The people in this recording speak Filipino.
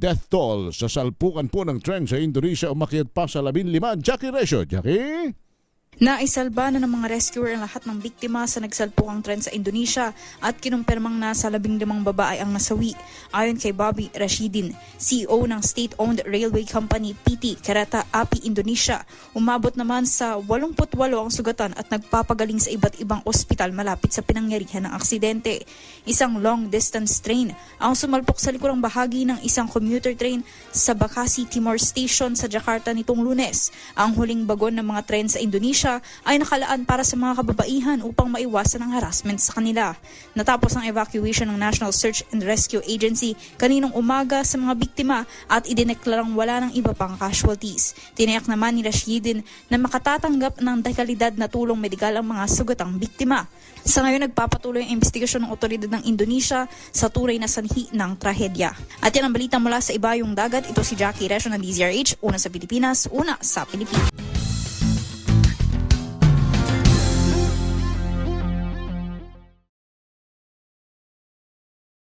death toll sa salpukan po ng tren sa Indonesia umakyat pa sa 15. Jackie Resio. Jackie? Naisalba na ng mga rescuer ang lahat ng biktima sa nagsalpukang tren sa Indonesia at kinumpirmang nasa 15 babae ang nasawi. Ayon kay Bobby Rashidin, CEO ng state-owned railway company PT Kereta Api Indonesia, umabot naman sa 88 ang sugatan at nagpapagaling sa iba't ibang ospital malapit sa pinangyarihan ng aksidente. Isang long-distance train ang sumalpok sa likurang bahagi ng isang commuter train sa Bekasi Timor Station sa Jakarta nitong Lunes. Ang huling bagon ng mga tren sa Indonesia ay nakalaan para sa mga kababaihan upang maiwasan ang harassment sa kanila. Natapos ang evacuation ng National Search and Rescue Agency kaninang umaga sa mga biktima at idineklarang wala ng iba pang casualties. Tinayak naman ni Rashidin na makatatanggap ng dekalidad na tulong medikal ang mga sugatang biktima. Sa ngayon, nagpapatuloy ang investigasyon ng otoridad ng Indonesia sa tunay na sanhi ng trahedya. At yan ang balita mula sa ibayong dagat. Ito si Jackie Resio ng DZRH, una sa Pilipinas, una sa Pilipinas.